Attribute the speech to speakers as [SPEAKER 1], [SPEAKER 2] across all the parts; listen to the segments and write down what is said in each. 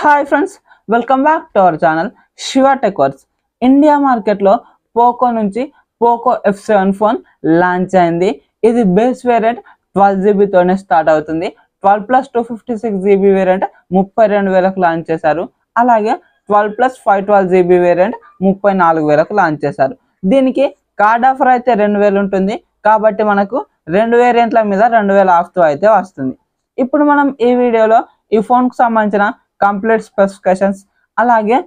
[SPEAKER 1] Hi friends, welcome back to our channel Shiva tech works. India మార్కెట్లో Poco నుంచి Poco F7 phone launch అయింది. ఇది base variant 12GB start అవుతుంది. 12+ 256GB variant 32,000కు launch చేశారు. అలాగే 12+ 512GB variant 34,000కు launch చేశారు. దీనికి కార్డ్ ఆఫర్ అయితే 2,000 ఉంటుంది. కాబట్టి మనకు 2 వేరియంట్ల మీద 2,000 ఆఫ్తో అయితే వస్తుంది. ఇప్పుడు మనం ఈ వీడియోలో ఈ ఫోన్కు సంబంధించిన కంప్లీట్ స్పెసిఫికేషన్స్, అలాగే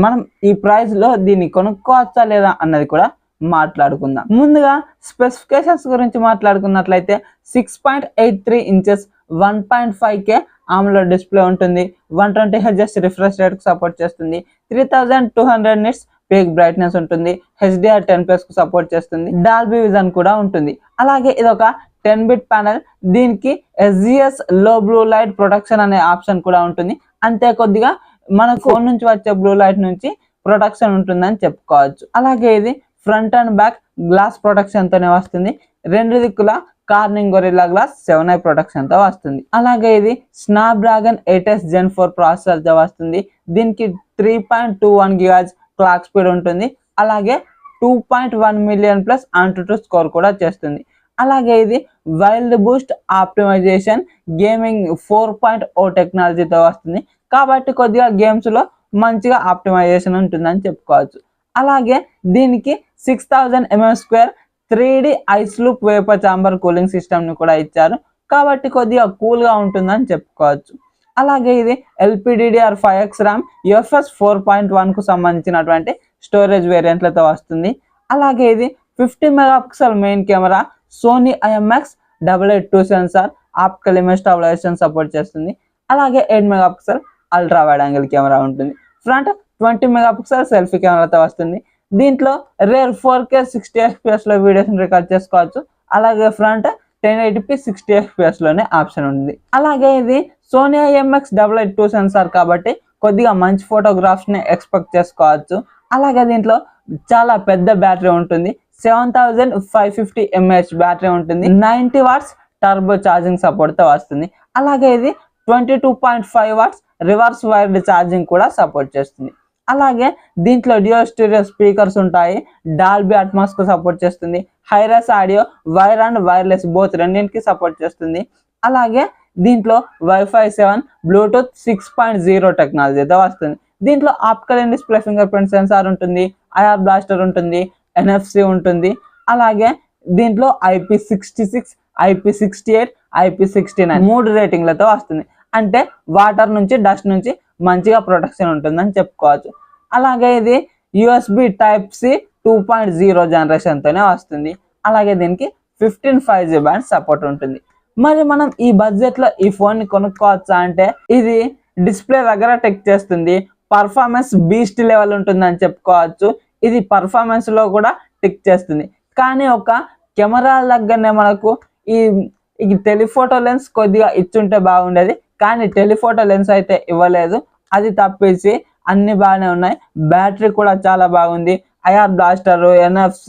[SPEAKER 1] మనం ఈ ప్రైస్లో దీన్ని కొనుక్కోవచ్చా లేదా అన్నది కూడా మాట్లాడుకుందాం. ముందుగా స్పెసిఫికేషన్స్ గురించి మాట్లాడుకున్నట్లయితే 6.83 ఇంచెస్ 1.5K AMOLED డిస్ప్లే ఉంటుంది. 120Hz రిఫ్రెష్ రేట్కు సపోర్ట్ చేస్తుంది. 3200 నిట్స్ పీక్ బ్రైట్నెస్ ఉంటుంది. HDR10+ కు సపోర్ట్ చేస్తుంది. డాల్బీ విజన్ కూడా ఉంటుంది. అలాగే ఇది ఒక 10-బిట్ ప్యానెల్. దీనికి SGS లో బ్లూ లైట్ ప్రొటెక్షన్ అనే ఆప్షన్ కూడా ఉంటుంది. అంతే కొద్దిగా మన ఫోన్ నుంచి వచ్చే బ్లూ లైట్ నుంచి ప్రొటెక్షన్ ఉంటుందని చెప్పుకోవచ్చు. అలాగే ఇది front and back glass protection తోనే వస్తుంది. 2 దిక్కుల Corning gorilla glass 7i protection తో వస్తుంది. అలాగే ఇది స్నాప్డ్రాగన్ 8s Gen 4 ప్రాసెసర్ తో వస్తుంది. దీనికి 3.21 GHz క్లాక్ స్పీడ్ ఉంటుంది. అలాగే 2.1 మిలియన్ ప్లస్ AnTuTu స్కోర్ కూడా చేస్తుంది. అలాగే ఇది వైల్డ్ బూస్ట్ ఆప్టిమైజేషన్ గేమింగ్ 4.0 టెక్నాలజీతో వస్తుంది. కాబట్టి కొద్దిగా గేమ్స్లో మంచిగా ఆప్టిమైజేషన్ ఉంటుందని చెప్పుకోవచ్చు. అలాగే దీనికి 6000 mm² 3D ice loop vapour chamber cooling సిస్టమ్ని కూడా ఇచ్చారు. కాబట్టి కొద్దిగా కూల్గా ఉంటుందని చెప్పుకోవచ్చు. అలాగే ఇది LPDDR5X RAM UFS 4.1కు సంబంధించినటువంటి స్టోరేజ్ వేరియంట్లతో వస్తుంది. అలాగే ఇది 50 megapixel main camera, Sony IMX882 sensor, optical image stabilization support చేస్తుంది. అలాగే 8 megapixel ultra wide angle camera ఉంటుంది. ఫ్రంట్ 20 మెగాపిక్సెల్ సెల్ఫీ కెమెరాతో వస్తుంది. దీంట్లో రేర్ 4K 60fps వీడియోస్ని రికార్డ్ చేసుకోవచ్చు. అలాగే ఫ్రంట్ 1080p 60fps ఆప్షన్ ఉంది. అలాగే ఇది సోనీ IMX882 సెన్సార్ కాబట్టి కొద్దిగా మంచి ఫోటోగ్రాఫ్స్ని ఎక్స్పెక్ట్ చేసుకోవచ్చు. అలాగే దీంట్లో చాలా పెద్ద బ్యాటరీ ఉంటుంది. 7550 mAh బ్యాటరీ ఉంటుంది. 90 వాట్స్ టర్బో ఛార్జింగ్ సపోర్ట్తో వస్తుంది. అలాగే ఇది 22.5 వాట్స్ రివర్స్ వైర్డ్ ఛార్జింగ్ కూడా సపోర్ట్ చేస్తుంది. అలాగే దీంట్లో డ్యూయల్ స్టీరియో స్పీకర్స్ ఉంటాయి. డాల్బీ అట్మాస్ కు సపోర్ట్ చేస్తుంది. Hire us audio wire and wireless both రెండింటికి సపోర్ట్ చేస్తుంది. అలాగే దీంట్లో Wi-Fi 7 బ్లూటూత్ 6.0 టెక్నాలజీతో వస్తుంది. దీంట్లో optical in display finger print censor ఉంటుంది. IR బ్లాస్టర్ ఉంటుంది. NFC ఉంటుంది. అలాగే దీంట్లో IP66, IP68, IP69 3 రేటింగ్లతో వస్తుంది. అంటే వాటర్ నుంచి డస్ట్ నుంచి మంచిగా ప్రొటెక్షన్ ఉంటుందని చెప్పుకోవచ్చు. అలాగే ఇది USB Type-C 2.0 జనరేషన్తోనే వస్తుంది. అలాగే దీనికి 15 5G బ్యాండ్ సపోర్ట్ ఉంటుంది. మరి మనం ఈ బడ్జెట్లో ఈ ఫోన్ని కొనుక్కోవచ్చా అంటే ఇది డిస్ప్లే దగ్గర టెక్ చేస్తుంది. పర్ఫార్మెన్స్ బీస్ట్ లెవెల్ ఉంటుందని చెప్పుకోవచ్చు. ఇది పర్ఫార్మెన్స్లో కూడా టిక్ చేస్తుంది. కానీ ఒక కెమెరా దగ్గరనే మనకు ఈ టెలిఫోటో లెన్స్ కొద్దిగా ఇచ్చుంటే బాగుండేది. కానీ టెలిఫోటో లెన్స్ అయితే ఇవ్వలేదు. అది తప్పేసి అన్ని బాగానే ఉన్నాయి. బ్యాటరీ కూడా చాలా బాగుంది. IR blaster, NFC,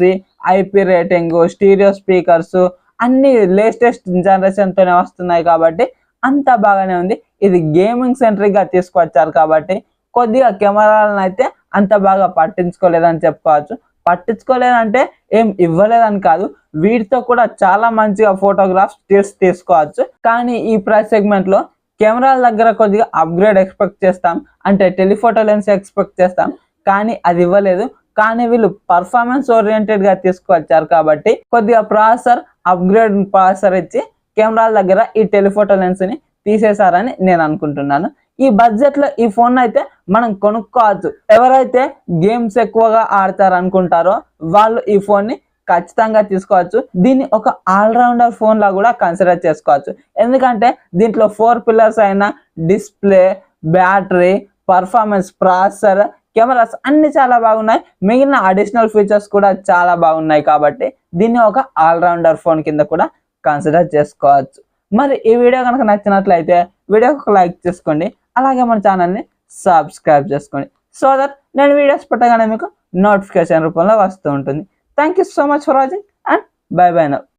[SPEAKER 1] IP rating, stereo speakers అన్ని లేటెస్ట్ జనరేషన్తోనే వస్తున్నాయి. కాబట్టి అంత బాగానే ఉంది. ఇది గేమింగ్ సెంట్రిక్గా తీసుకొచ్చారు కాబట్టి కొద్దిగా కెమెరాలను అయితే అంత బాగా పట్టించుకోలేదని చెప్పుకోవచ్చు. పట్టించుకోలేదంటే ఏం ఇవ్వలేదని కాదు, వీటితో కూడా చాలా మంచిగా ఫోటోగ్రాఫ్స్ తీసుకోవచ్చు. కానీ ఈ ప్రైస్ సెగ్మెంట్లో కెమెరాల దగ్గర కొద్దిగా అప్గ్రేడ్ ఎక్స్పెక్ట్ చేస్తాం. అంటే టెలిఫోటో లెన్స్ ఎక్స్పెక్ట్ చేస్తాం. కానీ అది ఇవ్వలేదు. కానీ వీళ్ళు పర్ఫార్మెన్స్ ఓరియంటెడ్గా తీసుకొచ్చారు కాబట్టి కొద్దిగా ప్రాసెసర్ అప్గ్రేడ్ ప్రాసెసర్ ఇచ్చి కెమెరాల దగ్గర ఈ టెలిఫోటో లెన్స్ని తీసేశారని నేను అనుకుంటున్నాను. ఈ బడ్జెట్లో ఈ ఫోన్ అయితే మనం కొనుక్కోవచ్చు. ఎవరైతే గేమ్స్ ఎక్కువగా ఆడతారు అనుకుంటారో వాళ్ళు ఈ ఫోన్ని ఖచ్చితంగా తీసుకోవచ్చు. దీన్ని ఒక ఆల్రౌండర్ ఫోన్ లా కూడా కన్సిడర్ చేసుకోవచ్చు. ఎందుకంటే దీంట్లో 4 పిల్లర్స్ అయిన display, battery, performance, processor, cameras అన్ని చాలా బాగున్నాయి. మిగిలిన అడిషనల్ ఫీచర్స్ కూడా చాలా బాగున్నాయి. కాబట్టి దీన్ని ఒక ఆల్రౌండర్ ఫోన్ కింద కూడా కన్సిడర్ చేసుకోవచ్చు. మరి ఈ వీడియో కనుక నచ్చినట్లయితే వీడియోకి ఒక లైక్ చేసుకోండి. అలాగే మన ఛానల్ని సబ్స్క్రైబ్ చేసుకోండి. సో దట్ నేను వీడియోస్ పెట్టగానే మీకు నోటిఫికేషన్ రూపంలో వస్తూ ఉంటుంది. Thank you so much for watching and bye bye now.